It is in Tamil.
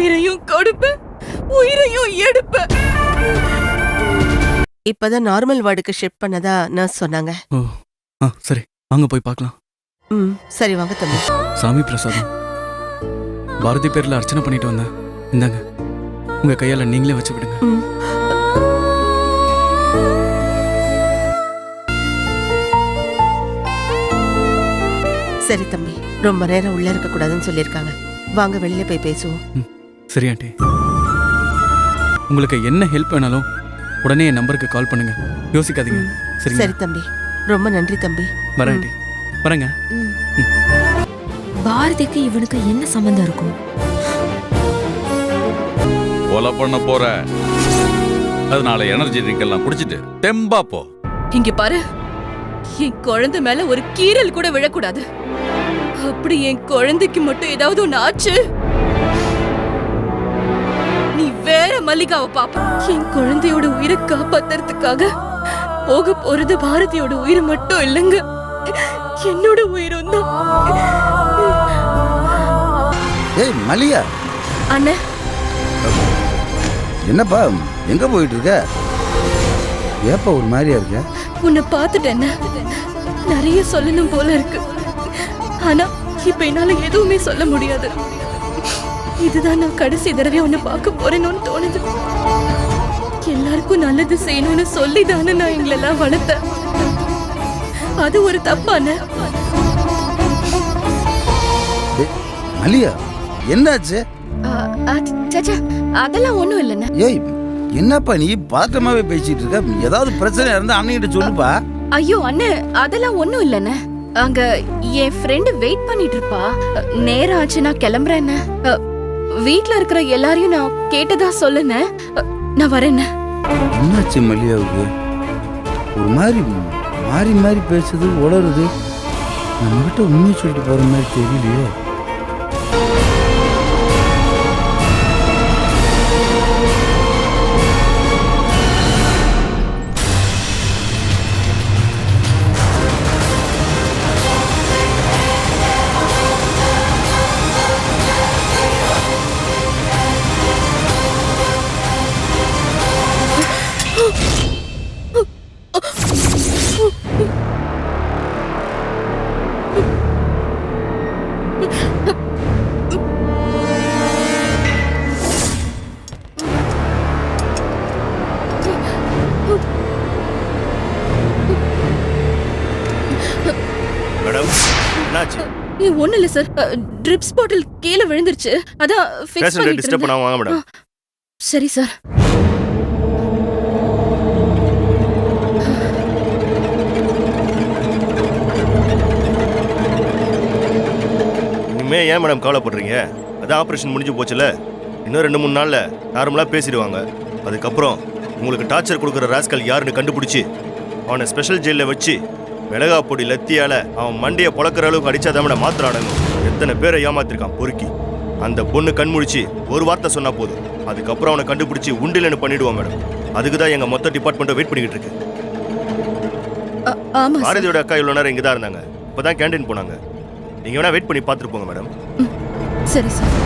உயிரையும் கொடுப்பேன், உயிரையும் எடுப்பேன். இப்பதான் நார்மல் வார்டுக்கு ஷிஃப்ட் பண்ணதா நர்ஸ் சொன்னாங்க. ஓ சரி, வாங்க போய் பார்க்கலாம். சரி வாங்க தம்பி. சாமி பிரசாதம் பாரதி பேர்ல அர்ச்சனை பண்ணிட்டு வந்தேன். இந்தாங்க, உங்க கையால நீங்களே வச்சு விடுங்க. சரி தம்பி, ரொம்ப நேரம் உள்ள இருக்க கூடாதுன்னு சொல்லிருக்காங்க. வாங்க வெளியில போய் பேசுவோம். சரி ஆண்டி, உங்களுக்கு என்ன ஹெல்ப் வேணாலும் உடனே என் நம்பருக்கு கால் பண்ணுங்க, யோசிக்காதீங்க. சரி தம்பி, ரொம்ப நன்றி தம்பி. வரேன் ஆண்டி, வரேங்க. பாரதிக்கு இவனுக்கு என்ன சம்பந்தம் இருக்கும்? கொலை பண்ண போற, அதனால எனர்ஜி ட்ரிங்க் எல்லாம் குடிச்சிட்டு தெம்பா போ. இங்க பாரு, என் குழந்தை மேல ஒரு கீறல் கூட விழக்கூடாது. அப்படி என் குழந்தைக்கு மட்டும் ஏதாவது ஒண்ணு ஆச்சு, நீ வேற மல்லிகாவை பாப்ப. என் குழந்தையோட உயிரை காப்பாத்துறதுக்காக போக போறது பாரதியோட உயிர் மட்டும் இல்லைங்க, என்னோட உயிரும் தான். ஏய் மல்லிகா. அண்ணே, என்னப்பா எங்க போயிட்டு இருக்க? ஏப்பா ஒரு மாதிரியா இருக்க? உன்னை பார்த்துட்டேன், நிறைய சொல்லணும் போல இருக்கு. ஆனா இப்ப என்னால எதுவுமே சொல்ல முடியாது. இதுதான் நான் கடைசி தடவை உன்னை பார்க்க போறேன்னு தோணுது. எல்லாருக்கும் நல்லது செய்யணும்னு சொல்லிதானே நான் எங்களெல்லாம் வளர்த்தேன். அது ஒரு தப்பான. மல்லிகா என்னாச்சு? அதெல்லாம் ஒண்ணும் இல்லைண்ணே. ஏய் என்னப்பா நீ பாத்திரமாவே பேசிட்டு இருக்க? ஏதாவது பிரச்சனை இருந்தா அண்ணன்கிட்ட சொல்லுப்பா. ஐயோ அண்ணே, அதெல்லாம் ஒண்ணும் இல்லைண்ணே. அங்க என் ஃப்ரெண்டு வெயிட் பண்ணிட்டு இருப்பா. நேரம் ஆச்சு, நான் கிளம்புறேன். வீட்ல இருக்கிற எல்லாரையும் நான் கேட்டதா சொல்லுண்ணே. நான் வரேன். என்னாச்சு மல்லிகாவுக்கு? ஒரு மாதிரி மாறி மாறி பேசுது, உளருது. நம்மகிட்ட உண்மையை சொல்லிட்டு போற மாதிரி தெரியலையே. ஒண்ணு இல்ல சார், ட்ரிப்ஸ் பாட்டில் கீழே விழுந்துருச்சு. அதான் ஃபிக்ஸ் பண்ணிட்டு இருந்தேன். சரி சார். இனிமே ஏன் மேடம் கவலைப்படுறீங்க? அதான் ஆப்ரேஷன் முடிஞ்சு போச்சுல. இன்னும் 2-3 நாள்ல நார்மலா பேசிடுவாங்க. அதுக்கப்புறம் உங்களுக்கு டார்ச்சர் கொடுக்குற ராஸ்கல் யாருன்னு கண்டுபிடிச்சி அவனை ஸ்பெஷல் ஜெயிலில் வச்சு மிளகா பொடி லத்தியால அவன் மண்டையை பொழக்கிற அளவுக்கு அடிச்சாதான் மாத்திரம் அடங்கும். எத்தனை பேரை ஏமாத்திருக்கான் பொறுக்கி. அந்த பொண்ணு கண்முடிச்சு ஒரு வார்த்தை சொன்னா போதும், அதுக்கப்புறம் அவனை கண்டுபிடிச்சி உண்டிலன்னு பண்ணிடுவான் மேடம். அதுக்கு தான் எங்க மொத்த டிபார்ட்மெண்ட்டை வெயிட் பண்ணிக்கிட்டு இருக்கு. பாரதியோட அக்கா இவ்வளோ நேரம் இங்கே தான் இருந்தாங்க, இப்போதான் கேண்டீன் போனாங்க. நீங்க வேணா வெயிட் பண்ணி பார்த்துட்டு போங்க மேடம். சரி சார்.